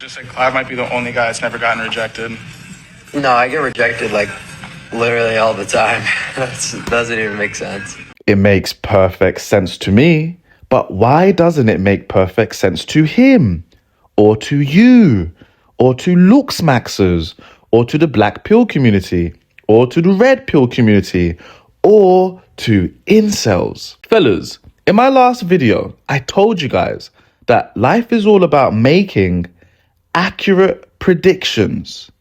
Just like Clive might be the only guy that's never gotten rejected. No, I get rejected like literally all the time. That doesn't even make sense. It makes perfect sense to me, but why doesn't it make perfect sense to him, or to you, or to looks maxers, or to the black pill community, or to the red pill community, or to incels? Fellas, in my last video, I told you guys that life is all about making accurate predictions.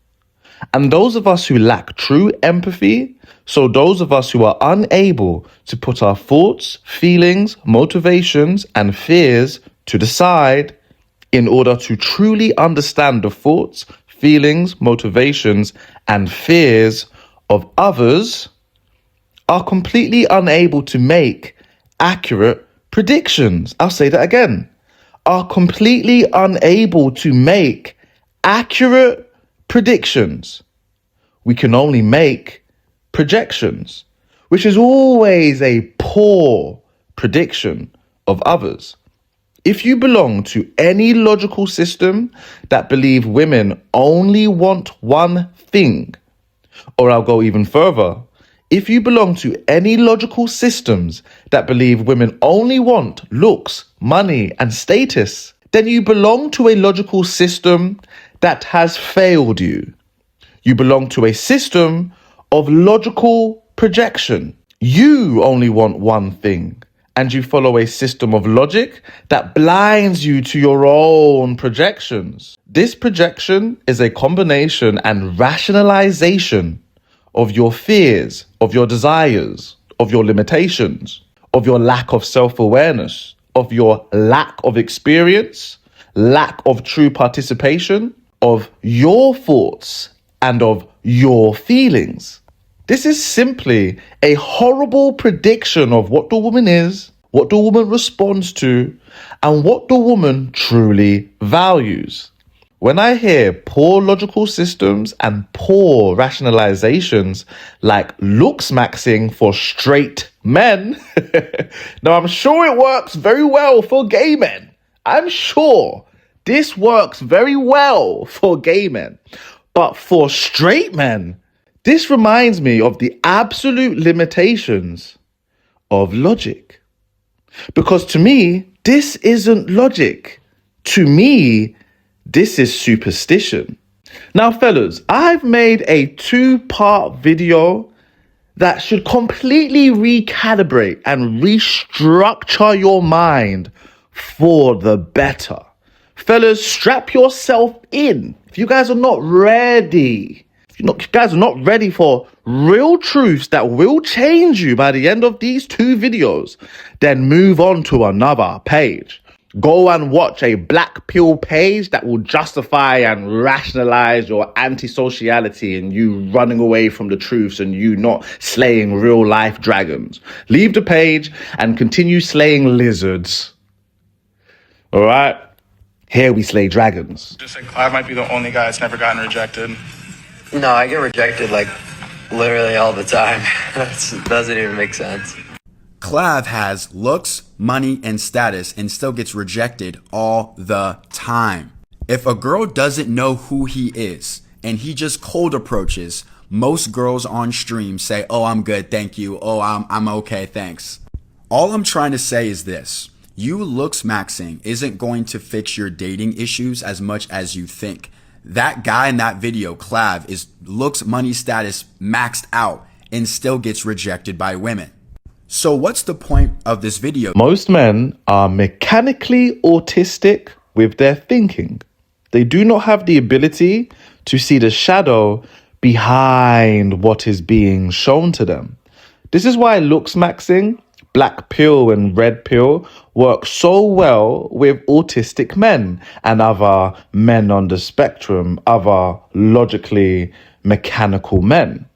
And those of us who lack true empathy, so those of us who are unable to put our thoughts, feelings, motivations, and fears to the side in order to truly understand the thoughts, feelings, motivations, and fears of others, are completely unable to make accurate predictions. I'll say that again. Are completely unable to make accurate predictions. We can only make projections, which is always a poor prediction of others. If you belong to any logical system that believe women only want one thing, or I'll go even further, if you belong to any logical systems that believe women only want looks, money, and status, then you belong to a logical system that has failed you. You belong to a system of logical projection. You only want one thing, and you follow a system of logic that blinds you to your own projections. This projection is a combination and rationalization of your fears, of your desires, of your limitations, of your lack of self-awareness, of your lack of experience, lack of true participation, of your thoughts, and of your feelings. This is simply a horrible prediction of what the woman is, what the woman responds to, and what the woman truly values. When I hear poor logical systems and poor rationalizations like looks maxing for straight men, now I'm sure it works very well for gay men. I'm sure this works very well for gay men. But for straight men, this reminds me of the absolute limitations of logic. Because to me, this isn't logic. To me, this is superstition. Now, fellas, I've made a 2-part video that should completely recalibrate and restructure your mind for the better. Fellas, strap yourself in. If you guys are not ready, if you guys are not ready for real truths that will change you by the end of these 2 videos, then move on to another page. Go and watch a black pill page that will justify and rationalize your antisociality and you running away from the truths and you not slaying real life dragons. Leave the page and continue slaying lizards. All right? Here we slay dragons. Just like Clive might be the only guy that's never gotten rejected. No, I get rejected like literally all the time. That doesn't even make sense. Clive has looks, money, and status and still gets rejected all the time. If a girl doesn't know who he is and he just cold approaches, most girls on stream say, "Oh, I'm good, thank you. Oh, I'm okay, thanks." All I'm trying to say is this. You looks maxing isn't going to fix your dating issues as much as you think. That guy in that video, Clive, is looks, money, status maxed out and still gets rejected by women. So what's the point of this video? Most men are mechanically autistic with their thinking. They do not have the ability to see the shadow behind what is being shown to them. This is why looks maxing, black pill and red pill work so well with autistic men and other men on the spectrum, other logically mechanical men.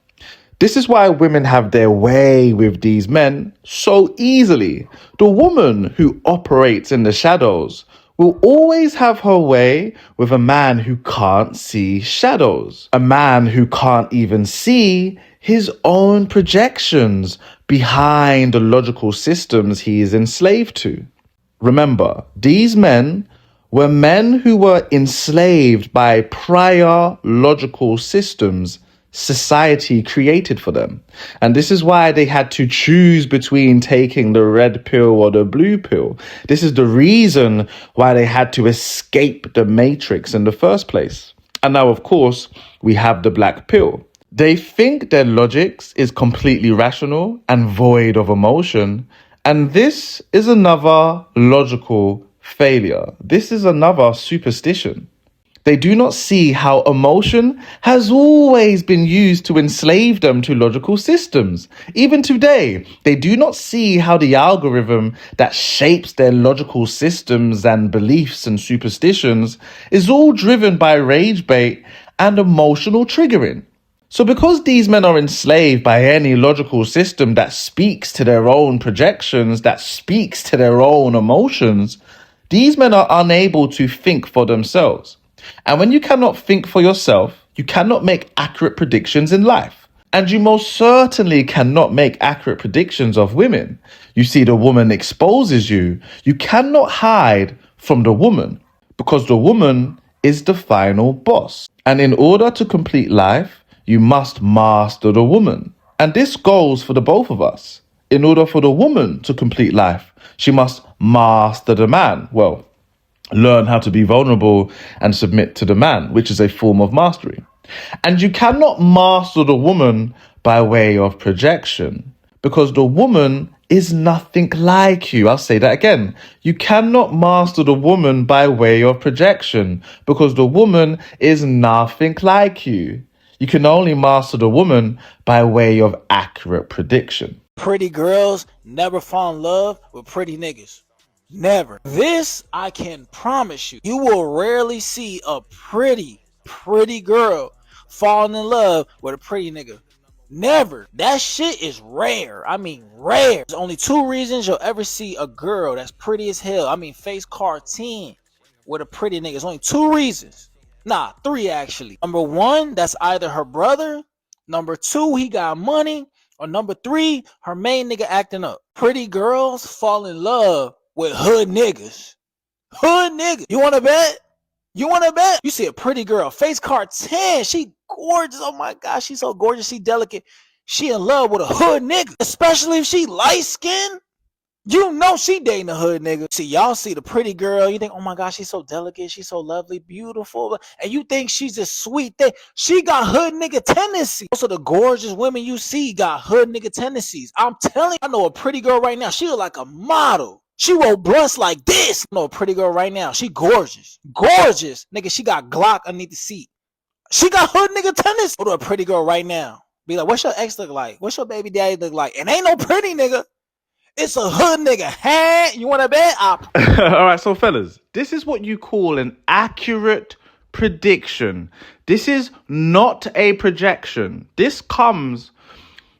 This is why women have their way with these men so easily. The woman who operates in the shadows will always have her way with a man who can't see shadows. A man who can't even see his own projections behind the logical systems he is enslaved to. Remember, these men were men who were enslaved by prior logical systems society created for them. And this is why they had to choose between taking the red pill or the blue pill. This is the reason why they had to escape the matrix in the first place. And now, of course, we have the black pill. They think their logics is completely rational and void of emotion. And this is another logical failure. This is another superstition. They do not see how emotion has always been used to enslave them to logical systems. Even today, they do not see how the algorithm that shapes their logical systems and beliefs and superstitions is all driven by rage bait and emotional triggering. So because these men are enslaved by any logical system that speaks to their own projections, that speaks to their own emotions, these men are unable to think for themselves. And when you cannot think for yourself, you cannot make accurate predictions in life. And you most certainly cannot make accurate predictions of women. You see, the woman exposes you. You cannot hide from the woman because the woman is the final boss. And in order to complete life, you must master the woman. And this goes for the both of us. In order for the woman to complete life, she must master the man. Well, learn how to be vulnerable and submit to the man, which is a form of mastery. And you cannot master the woman by way of projection because the woman is nothing like you. I'll say that again. You cannot master the woman by way of projection because the woman is nothing like you. You can only master the woman by way of accurate prediction. Pretty girls never fall in love with pretty niggas. Never. This I can promise you. You will rarely see a pretty girl falling in love with a pretty nigga. Never. That shit is rare. I mean rare. There's only 2 reasons you'll ever see a girl that's pretty as hell, face card 10, with a pretty nigga. There's only 2 reasons. Nah, 3 actually. Number 1, that's either her brother. Number 2, he got money. Or number 3, her main nigga acting up. Pretty girls fall in love with hood niggas. Hood niggas. You wanna bet? You wanna bet? You see a pretty girl, face card 10. She gorgeous. Oh my gosh, she's so gorgeous. She delicate. She in love with a hood nigga. Especially if she light skinned. You know she dating a hood nigga. See, y'all see the pretty girl. You think, oh my gosh, she's so delicate. She's so lovely, beautiful. And you think she's a sweet thing. She got hood nigga tendencies. Most of the gorgeous women you see got hood nigga tendencies. I'm telling you, I know a pretty girl right now. She look like a model. She roll blunts like this. I know a pretty girl right now. She gorgeous. Gorgeous. Nigga, she got Glock underneath the seat. She got hood nigga tendencies. Go to a pretty girl right now. Be like, what's your ex look like? What's your baby daddy look like? And ain't no pretty nigga. It's a hood nigga. Hey, you want to bet? All right, so fellas, this is what you call an accurate prediction. This is not a projection. This comes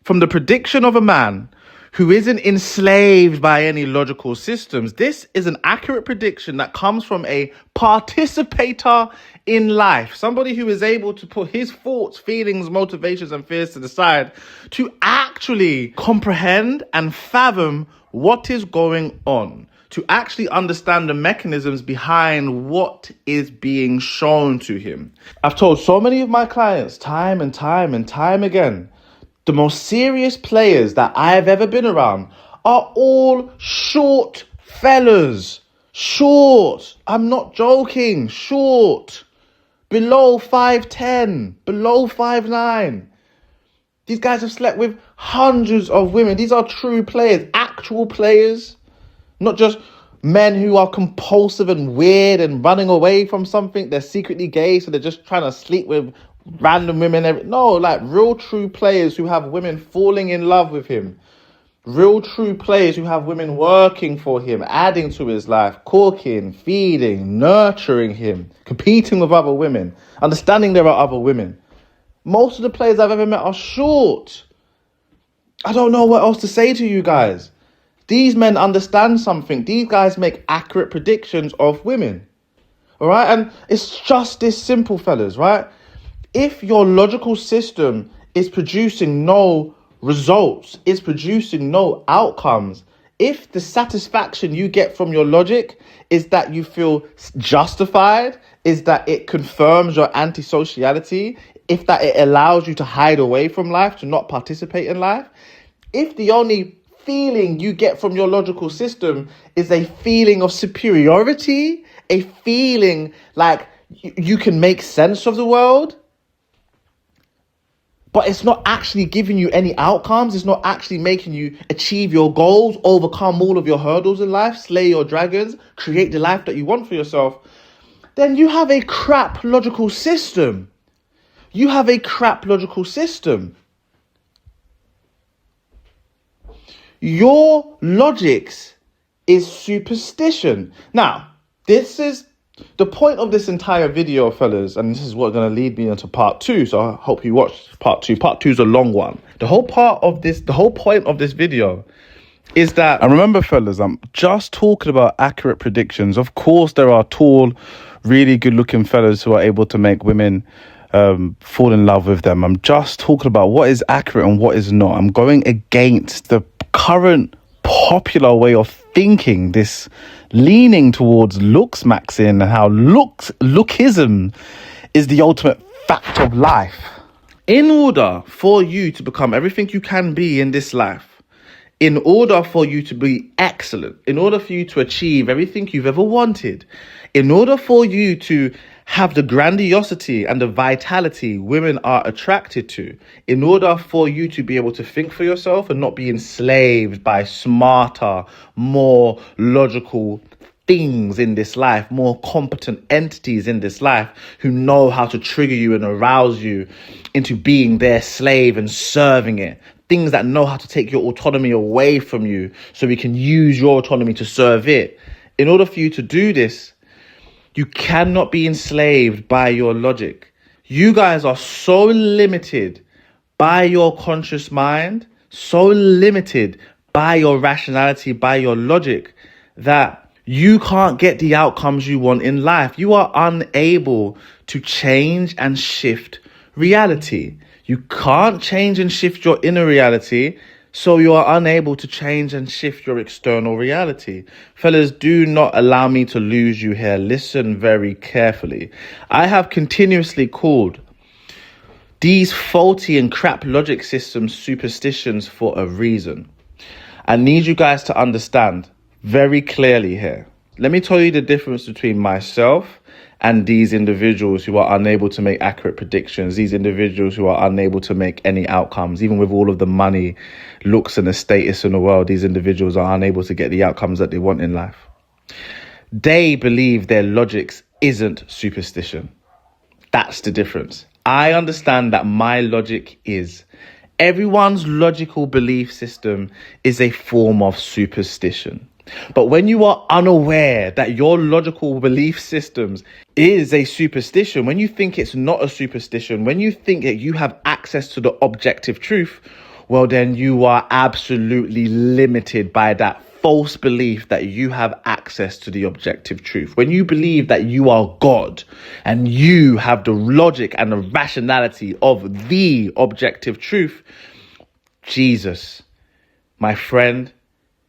from the prediction of a man who isn't enslaved by any logical systems. This is an accurate prediction that comes from a participator in life, somebody who is able to put his thoughts, feelings, motivations, and fears to the side to actually comprehend and fathom what is going on, to actually understand the mechanisms behind what is being shown to him. I've told so many of my clients time and time again, the most serious players that I've ever been around are all short fellas. Short. I'm not joking. Short. Below 5'10", below 5'9". These guys have slept with hundreds of women. These are true players, actual players, not just men who are compulsive and weird and running away from something. They're secretly gay, so they're just trying to sleep with random women. No, like real true players who have women falling in love with him. Real true players who have women working for him, adding to his life, cooking, feeding, nurturing him, competing with other women, understanding there are other women. Most of the players I've ever met are short. I don't know what else to say to you guys. These men understand something. These guys make accurate predictions of women. All right? And it's just this simple, fellas, right? If your logical system is producing no results, is producing no outcomes, if the satisfaction you get from your logic is that you feel justified, is that it confirms your antisociality, if that it allows you to hide away from life, to not participate in life, if the only feeling you get from your logical system is a feeling of superiority, a feeling like you can make sense of the world, but it's not actually giving you any outcomes, it's not actually making you achieve your goals, overcome all of your hurdles in life, slay your dragons, create the life that you want for yourself, then you have a crap logical system. You have a crap logical system. Your logics is superstition. Now, this is the point of this entire video, fellas, and this is what's going to lead me into part 2. So I hope you watch part 2. Part 2 is a long one. The whole point of this video is that, and remember, fellas, I'm just talking about accurate predictions. Of course, there are tall, really good-looking fellas who are able to make women fall in love with them. I'm just talking about what is accurate and what is not. I'm going against the current popular way of thinking, this leaning towards looks maxing and how lookism is the ultimate fact of life. In order for you to become everything you can be in this life, in order for you to be excellent, in order for you to achieve everything you've ever wanted, in order for you to have the grandiosity and the vitality women are attracted to, in order for you to be able to think for yourself and not be enslaved by smarter, more logical things in this life, more competent entities in this life who know how to trigger you and arouse you into being their slave and serving it. Things that know how to take your autonomy away from you so we can use your autonomy to serve it. In order for you to do this, you cannot be enslaved by your logic. You guys are so limited by your conscious mind, so limited by your rationality, by your logic, that you can't get the outcomes you want in life. You are unable to change and shift reality. You can't change and shift your inner reality, so you are unable to change and shift your external reality. Fellas, do not allow me to lose you here. Listen very carefully. I have continuously called these faulty and crap logic systems superstitions for a reason. I need you guys to understand very clearly here. Let me tell you the difference between myself and these individuals who are unable to make accurate predictions, these individuals who are unable to make any outcomes, even with all of the money, looks and the status in the world, these individuals are unable to get the outcomes that they want in life. They believe their logics isn't superstition. That's the difference. I understand that my logic is. Everyone's logical belief system is a form of superstition. But when you are unaware that your logical belief systems is a superstition, when you think it's not a superstition, when you think that you have access to the objective truth, well, then you are absolutely limited by that false belief that you have access to the objective truth. When you believe that you are God and you have the logic and the rationality of the objective truth, Jesus, my friend,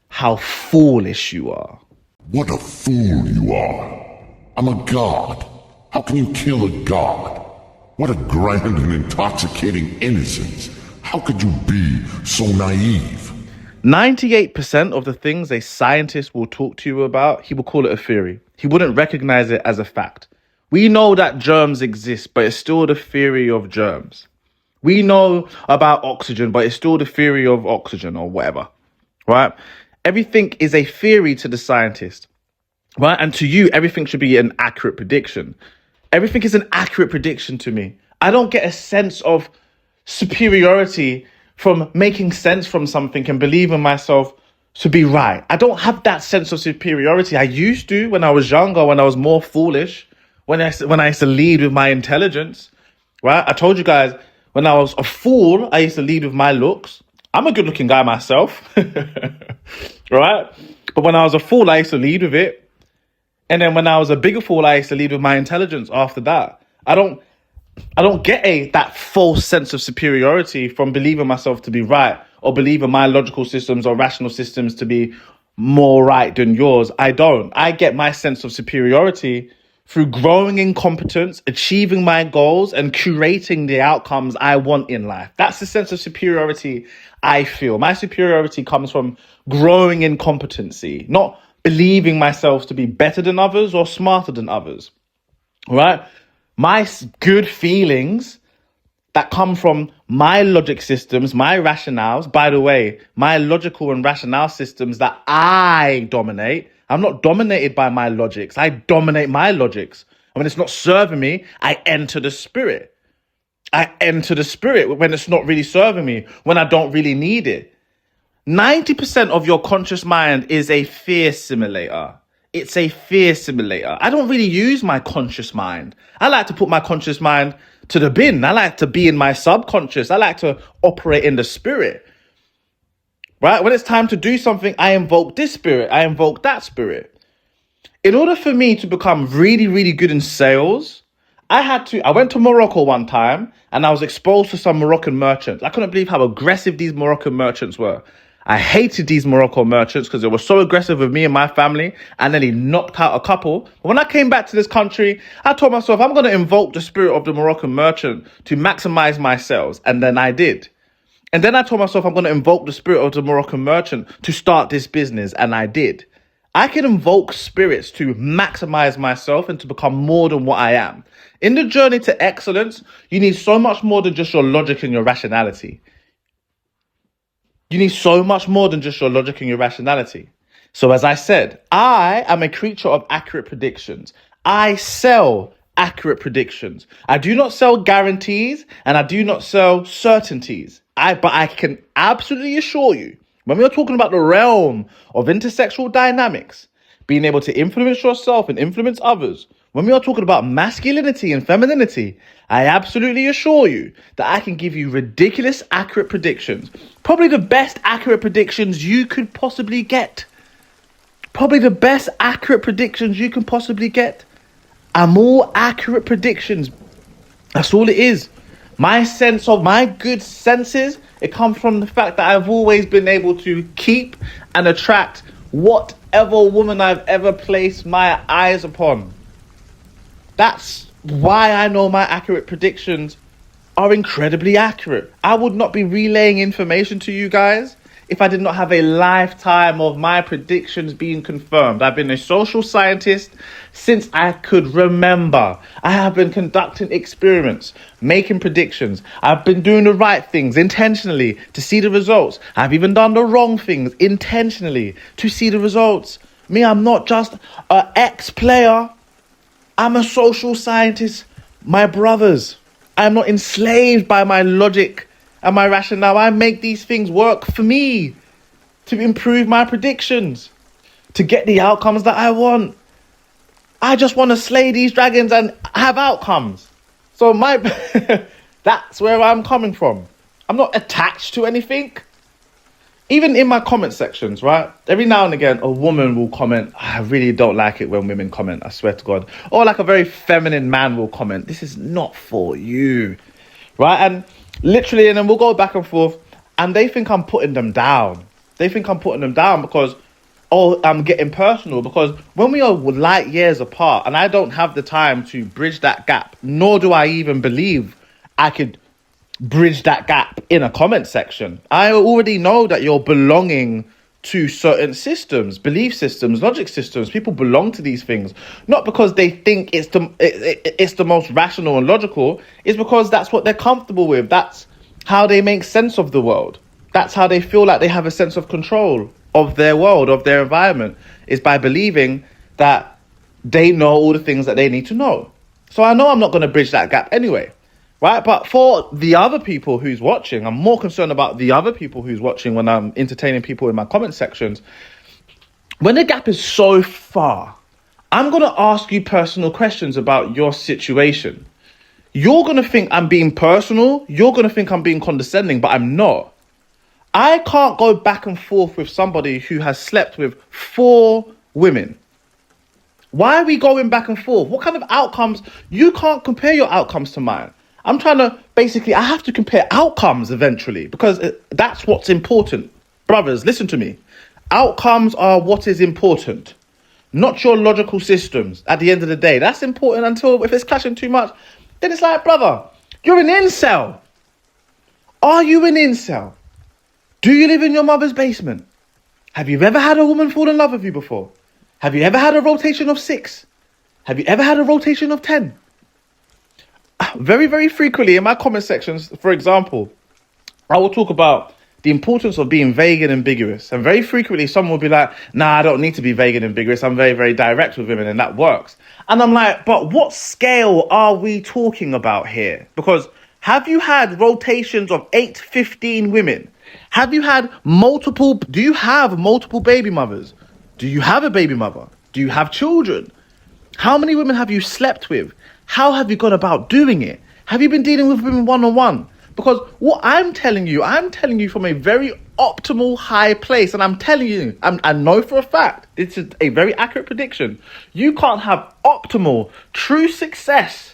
how foolish you are. What a fool you are. I'm a god. How can you kill a god? What a grand and intoxicating innocence. How could you be so naive? 98% of the things a scientist will talk to you about, he will call it a theory. He wouldn't recognize it as a fact. We know that germs exist, but it's still the theory of germs. We know about oxygen, but it's still the theory of oxygen or whatever, right? Everything is a theory to the scientist, right? And to you, everything should be an accurate prediction. Everything is an accurate prediction to me. I don't get a sense of superiority from making sense from something and believing myself to be right. I don't have that sense of superiority. I used to when I was younger, when I was more foolish, when I used to lead with my intelligence, right? I told you guys, when I was a fool, I used to lead with my looks. I'm a good looking guy myself, right? But when I was a fool, I used to lead with it. And then when I was a bigger fool, I used to lead with my intelligence after that. I don't get that false sense of superiority from believing myself to be right or believing my logical systems or rational systems to be more right than yours. I don't. I get my sense of superiority through growing in competence, achieving my goals, and curating the outcomes I want in life. That's the sense of superiority I feel. My superiority comes from growing in competency, not believing myself to be better than others or smarter than others, right? My good feelings that come from my logic systems, my rationales. By the way, my logical and rationale systems that I dominate. I'm not dominated by my logics. I dominate my logics. And when it's not serving me, I enter the spirit. I enter the spirit when it's not really serving me, when I don't really need it. 90% of your conscious mind is a fear simulator. It's a fear simulator. I don't really use my conscious mind. I like to put my conscious mind to the bin. I like to be in my subconscious. I like to operate in the spirit. Right? When it's time to do something, I invoke this spirit. I invoke that spirit. In order for me to become really, really good in sales, I went to Morocco one time and I was exposed to some Moroccan merchants. I couldn't believe how aggressive these Moroccan merchants were. I hated these Morocco merchants because they were so aggressive with me and my family, and then he knocked out a couple. But when I came back to this country, I told myself I'm going to invoke the spirit of the Moroccan merchant to maximize my sales. And then I did. And then I told myself I'm going to invoke the spirit of the Moroccan merchant to start this business. And I did. I can invoke spirits to maximize myself and to become more than what I am. In the journey to excellence, you need so much more than just your logic and your rationality. You need so much more than just your logic and your rationality. So as I said, I am a creature of accurate predictions. I sell accurate predictions. I do not sell guarantees and I do not sell certainties. But I can absolutely assure you, when we are talking about the realm of intersexual dynamics, being able to influence yourself and influence others, when we are talking about masculinity and femininity, I absolutely assure you that I can give you ridiculous accurate predictions. Probably the best accurate predictions you could possibly get. Probably the best accurate predictions you can possibly get. Are more accurate predictions. That's all it is. My sense of my good senses, it comes from the fact that I've always been able to keep and attract whatever woman I've ever placed my eyes upon. That's why I know my accurate predictions are incredibly accurate. I would not be relaying information to you guys if I did not have a lifetime of my predictions being confirmed. I've been a social scientist since I could remember. I have been conducting experiments, making predictions. I've been doing the right things intentionally to see the results. I've even done the wrong things intentionally to see the results. Me, I'm not just an ex-player. I'm a social scientist, my brothers. I'm not enslaved by my logic and my rationale. I make these things work for me to improve my predictions, to get the outcomes that I want. I just want to slay these dragons and have outcomes. So that's where I'm coming from. I'm not attached to anything. Even in my comment sections, right? Every now and again, a woman will comment, I really don't like it when women comment, I swear to God. Or like a very feminine man will comment, this is not for you, right? And literally, and then we'll go back and forth, and they think I'm putting them down. They think I'm putting them down because, I'm getting personal. Because when we are light years apart, and I don't have the time to bridge that gap, nor do I even believe I could bridge that gap in a comment section. I already know that you're belonging to certain systems, belief systems, logic systems. People belong to these things, not because they think it's the most rational and logical. It's because that's what they're comfortable with. That's how they make sense of the world. That's how they feel like they have a sense of control of their world, of their environment, is by believing that they know all the things that they need to know. So I know I'm not going to bridge that gap anyway. Right, but for the other people who's watching, I'm more concerned about the other people who's watching when I'm entertaining people in my comment sections. When the gap is so far, I'm going to ask you personal questions about your situation. You're going to think I'm being personal. You're going to think I'm being condescending, but I'm not. I can't go back and forth with somebody who has slept with 4 women. Why are we going back and forth? What kind of outcomes? You can't compare your outcomes to mine. I'm trying to I have to compare outcomes eventually because that's what's important. Brothers, listen to me. Outcomes are what is important, not your logical systems at the end of the day. That's important until if it's clashing too much, then it's like, brother, you're an incel. Are you an incel? Do you live in your mother's basement? Have you ever had a woman fall in love with you before? Have you ever had a rotation of 6? Have you ever had a rotation of 10? Very, very frequently in my comment sections, for example, I will talk about the importance of being vague and ambiguous. And very frequently, someone will be like, nah, I don't need to be vague and ambiguous. I'm very, very direct with women and that works. And I'm like, but what scale are we talking about here? Because have you had rotations of 8, 15 women? Have you had do you have multiple baby mothers? Do you have a baby mother? Do you have children? How many women have you slept with? How have you gone about doing it? Have you been dealing with women one-on-one? Because what I'm telling you from a very optimal high place. And I'm telling you, I know for a fact, this is a very accurate prediction. You can't have optimal, true success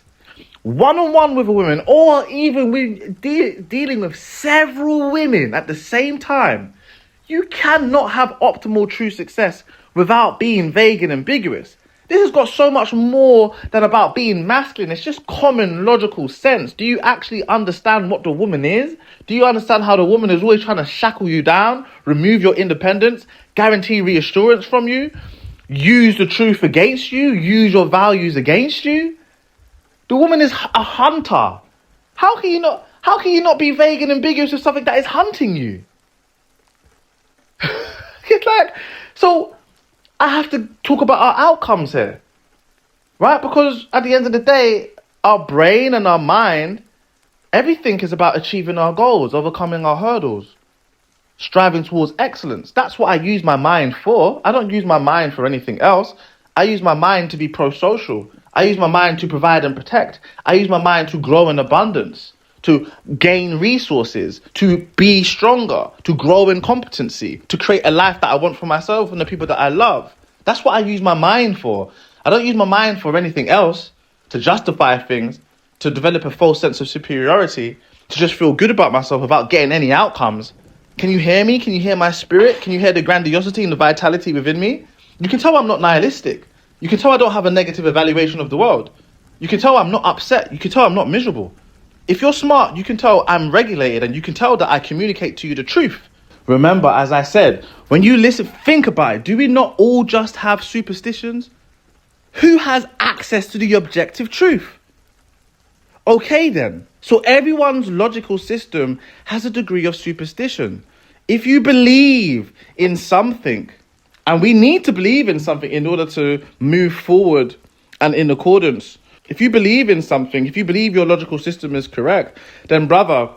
one-on-one with a woman, or even with dealing with several women at the same time. You cannot have optimal, true success without being vague and ambiguous. This has got so much more than about being masculine. It's just common logical sense. Do you actually understand what the woman is? Do you understand how the woman is always trying to shackle you down, remove your independence, guarantee reassurance from you, use the truth against you, use your values against you? The woman is a hunter. How can you not be vague and ambiguous with something that is hunting you? It's like, so I have to talk about our outcomes here, right? Because at the end of the day, our brain and our mind, everything is about achieving our goals, overcoming our hurdles, striving towards excellence. That's what I use my mind for. I don't use my mind for anything else. I use my mind to be pro-social. I use my mind to provide and protect. I use my mind to grow in abundance, to gain resources, to be stronger, to grow in competency, to create a life that I want for myself and the people that I love. That's what I use my mind for. I don't use my mind for anything else, to justify things, to develop a false sense of superiority, to just feel good about myself without getting any outcomes. Can you hear me? Can you hear my spirit? Can you hear the grandiosity and the vitality within me? You can tell I'm not nihilistic. You can tell I don't have a negative evaluation of the world. You can tell I'm not upset. You can tell I'm not miserable. If you're smart, you can tell I'm regulated, and you can tell that I communicate to you the truth. Remember, as I said, when you listen, think about it. Do we not all just have superstitions? Who has access to the objective truth? Okay then. So everyone's logical system has a degree of superstition. If you believe in something, and we need to believe in something in order to move forward and in accordance. If you believe in something, if you believe your logical system is correct, then brother,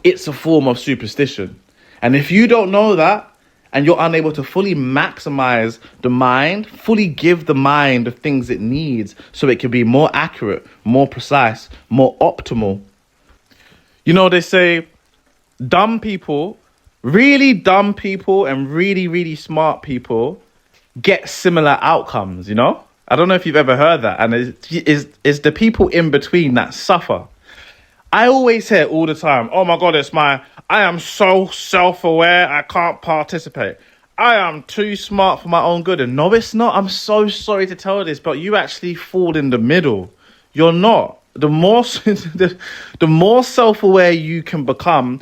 it's a form of superstition. And if you don't know that, and you're unable to fully maximize the mind, fully give the mind the things it needs so it can be more accurate, more precise, more optimal. You know, they say dumb people, really dumb people and really, really smart people get similar outcomes, you know? I don't know if you've ever heard that. And it's the people in between that suffer. I always hear all the time, oh my God, I am so self-aware, I can't participate. I am too smart for my own good. And no, it's not. I'm so sorry to tell this, but you actually fall in the middle. You're not. The more self-aware you can become,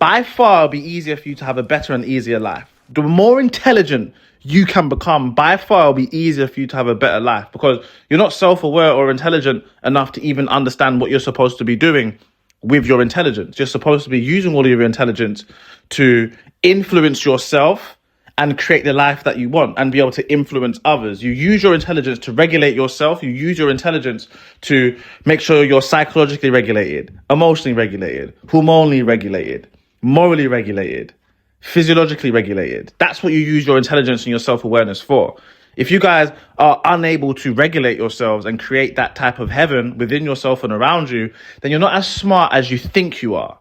by far it'll be easier for you to have a better and easier life. The more intelligent you can become, by far it'll be easier for you to have a better life, because you're not self-aware or intelligent enough to even understand what you're supposed to be doing with your intelligence. You're supposed to be using all of your intelligence to influence yourself and create the life that you want and be able to influence others. You use your intelligence to regulate yourself. You use your intelligence to make sure you're psychologically regulated, emotionally regulated, hormonally regulated, morally regulated, physiologically regulated. That's what you use your intelligence and your self-awareness for. If you guys are unable to regulate yourselves and create that type of heaven within yourself and around you, then you're not as smart as you think you are.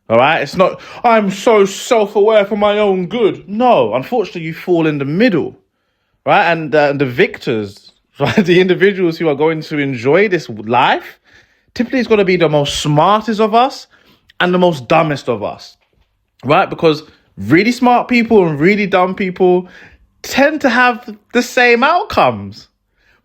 All right? It's not, I'm so self-aware for my own good. No, unfortunately, you fall in the middle, right? And the victors, right? The individuals who are going to enjoy this life, typically it's going to be the most smartest of us and the most dumbest of us, right? Because really smart people and really dumb people tend to have the same outcomes,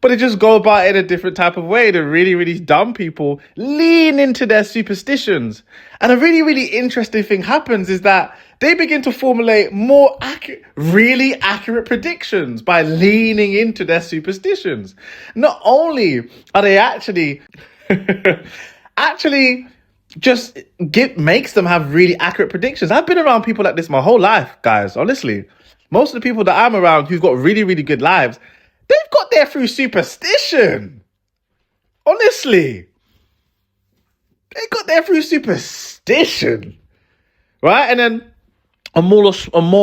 but they just go about it in a different type of way. The really, really dumb people lean into their superstitions. And a really, really interesting thing happens is that they begin to formulate more really accurate predictions by leaning into their superstitions. Not only are they actually just makes them have really accurate predictions. I've been around people like this my whole life, guys. Honestly, most of the people that I'm around who've got really, really good lives, they've got there through superstition. Honestly, they got there through superstition, right? And then a more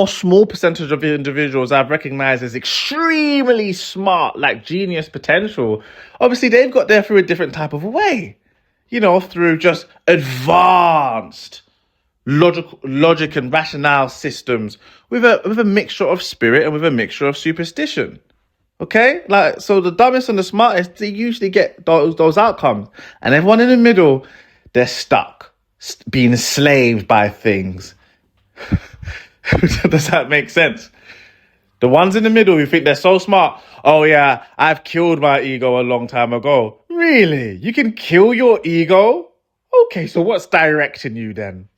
small percentage of individuals I've recognized as extremely smart, like genius potential. Obviously, they've got there through a different type of way. You know, through just advanced logic and rationale systems with a mixture of spirit and with a mixture of superstition. Okay? Like, so the dumbest and the smartest, they usually get those outcomes. And everyone in the middle, they're stuck, being enslaved by things. Does that make sense? The ones in the middle who think they're so smart. Oh yeah, I've killed my ego a long time ago. Really? You can kill your ego? Okay, so what's directing you then?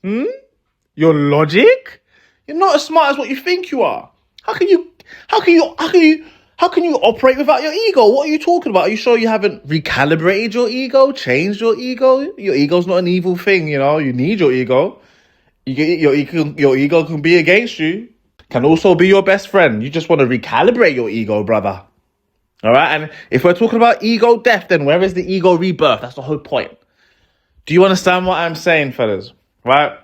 Your logic? You're not as smart as what you think you are. How can you operate without your ego? What are you talking about? Are you sure you haven't recalibrated your ego, changed your ego? Your ego's not an evil thing, you know. You need your ego. Your ego can be against you. Can also be your best friend. You just want to recalibrate your ego, brother. All right? And if we're talking about ego death, then where is the ego rebirth? That's the whole point. Do you understand what I'm saying, fellas? Right?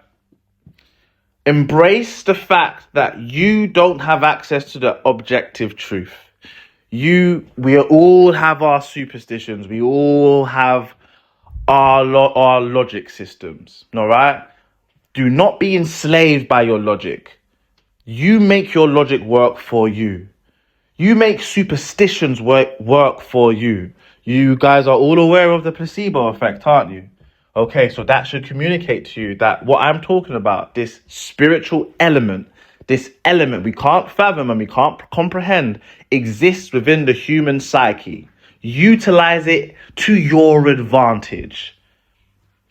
Embrace the fact that you don't have access to the objective truth. We all have our superstitions. We all have our logic systems. All right? Do not be enslaved by your logic. You make your logic work for you. You make superstitions work for you. You guys are all aware of the placebo effect, aren't you? Okay, so that should communicate to you that what I'm talking about, this spiritual element, this element we can't fathom and we can't comprehend, exists within the human psyche. Utilize it to your advantage.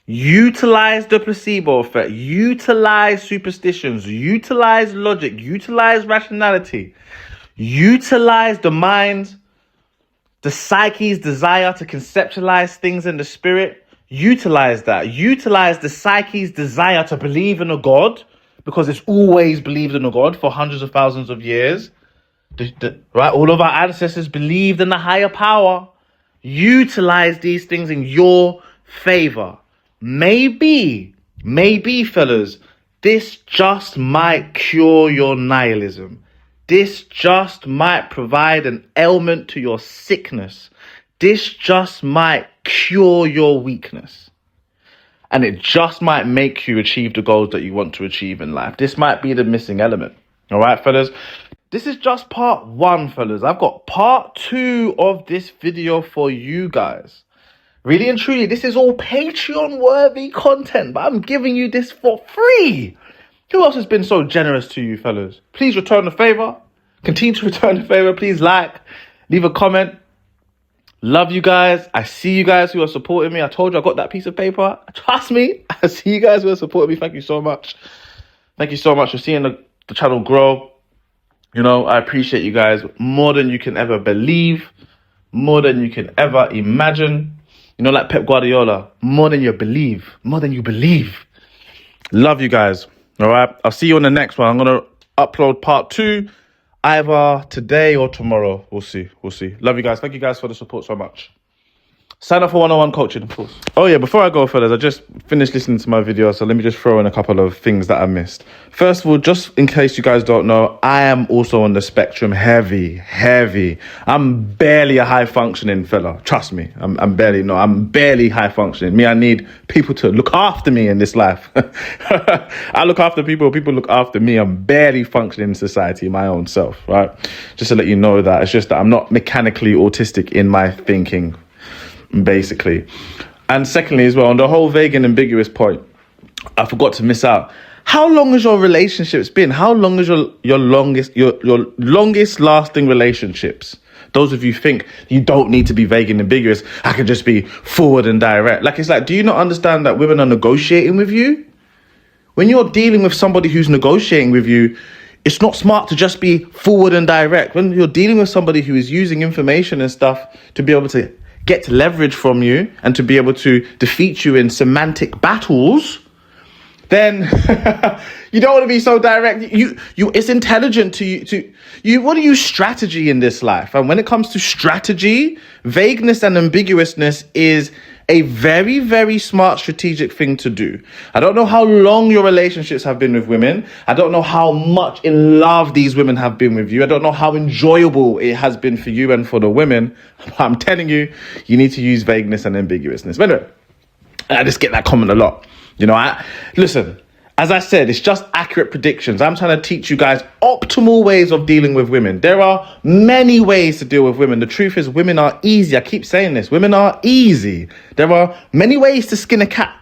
Utilize the placebo effect, utilize superstitions, utilize logic, utilize rationality, utilize the mind, the psyche's desire to conceptualize things in the spirit. Utilize that. Utilize the psyche's desire to believe in a God, because it's always believed in a God for hundreds of thousands of years. Right? All of our ancestors believed in the higher power. Utilize these things in your favor. Maybe, fellas, this just might cure your nihilism. This just might provide an ailment to your sickness. This just might cure your weakness. And it just might make you achieve the goals that you want to achieve in life. This might be the missing element. All right, fellas? This is just part 1, fellas. I've got part 2 of this video for you guys. Really and truly, this is all Patreon-worthy content, but I'm giving you this for free. Who else has been so generous to you, fellas? Please return the favor. Continue to return the favor. Please like, leave a comment. Love you guys. I see you guys who are supporting me. I told you I got that piece of paper. Trust me. I see you guys who are supporting me. Thank you so much. Thank you so much for seeing the channel grow. You know, I appreciate you guys more than you can ever believe, more than you can ever imagine. You know, like Pep Guardiola, more than you believe, more than you believe. Love you guys. All right. I'll see you on the next one. I'm going to upload part 2 either today or tomorrow. We'll see. Love you guys. Thank you guys for the support so much. Sign up for one-on-one coaching, of course. Oh yeah, before I go, fellas, I just finished listening to my video, so let me just throw in a couple of things that I missed. First of all, just in case you guys don't know, I am also on the spectrum heavy. I'm barely a high-functioning fella. Trust me, I'm barely high-functioning. I need people to look after me in this life. I look after people look after me. I'm barely functioning in society, my own self, right? Just to let you know that. It's just that I'm not mechanically autistic in my thinking, basically. And secondly as well, on the whole vague and ambiguous point, I forgot to miss out. how long has your relationships been? How long is your longest lasting relationships? Those of you think you don't need to be vague and ambiguous. I can just be forward and direct. Like, it's like, do you not understand that women are negotiating with you? When you're dealing with somebody who's negotiating with you, it's not smart to just be forward and direct. When you're dealing with somebody who is using information and stuff to be able to get leverage from you and to be able to defeat you in semantic battles, then you don't want to be so direct. It's intelligent to want to use strategy in this life. And when it comes to strategy, vagueness and ambiguousness is a very, very smart strategic thing to do. I don't know how long your relationships have been with women. I don't know how much in love these women have been with you. I don't know how enjoyable it has been for you and for the women. But I'm telling you, you need to use vagueness and ambiguousness. But anyway, I just get that comment a lot. Listen, as I said, it's just accurate predictions. I'm trying to teach you guys optimal ways of dealing with women. There are many ways to deal with women. The truth is, women are easy. I keep saying this. Women are easy. There are many ways to skin a cat.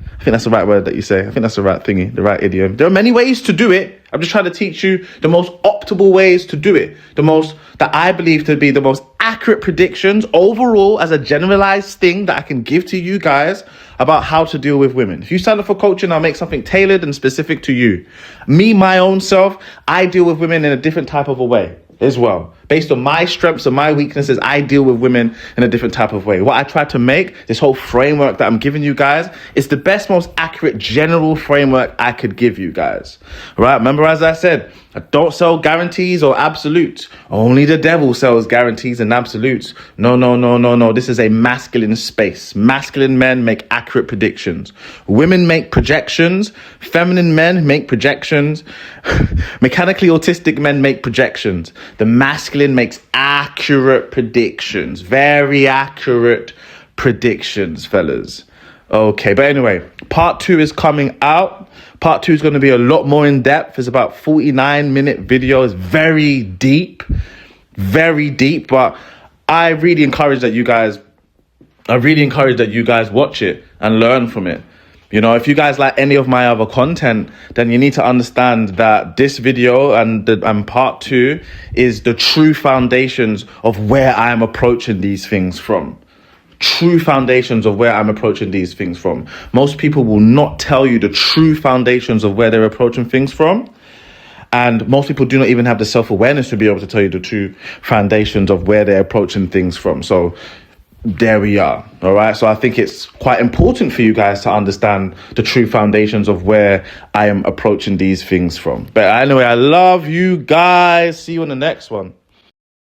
I think that's the right word that you say. I think that's the right thingy, the right idiom. There are many ways to do it. I'm just trying to teach you the most optimal ways to do it. That I believe to be the most accurate predictions overall as a generalized thing that I can give to you guys about how to deal with women. If you sign up for coaching, I'll make something tailored and specific to you. Me, my own self, I deal with women in a different type of a way as well. Based on my strengths and my weaknesses, I deal with women in a different type of way. What I try to make, this whole framework that I'm giving you guys, is the best, most accurate general framework I could give you guys. Right? Remember, as I said, I don't sell guarantees or absolutes. Only the devil sells guarantees and absolutes. No. This is a masculine space. Masculine men make accurate predictions. Women make projections. Feminine men make projections. Mechanically autistic men make projections. The masculine makes accurate predictions. Very accurate predictions, fellas. Okay, but anyway, part 2 is coming out. Part 2 is going to be a lot more in depth. It's about 49-minute video. It's very deep, but I really encourage that you guys watch it and learn from it. If you guys like any of my other content, then you need to understand that this video and part 2 is the true foundations of where I'm approaching these things from. True foundations of where I'm approaching these things from. Most people will not tell you the true foundations of where they're approaching things from. And most people do not even have the self-awareness to be able to tell you the true foundations of where they're approaching things from. So there we are. All right. So I think it's quite important for you guys to understand the true foundations of where I am approaching these things from. But anyway, I love you guys. See you on the next one.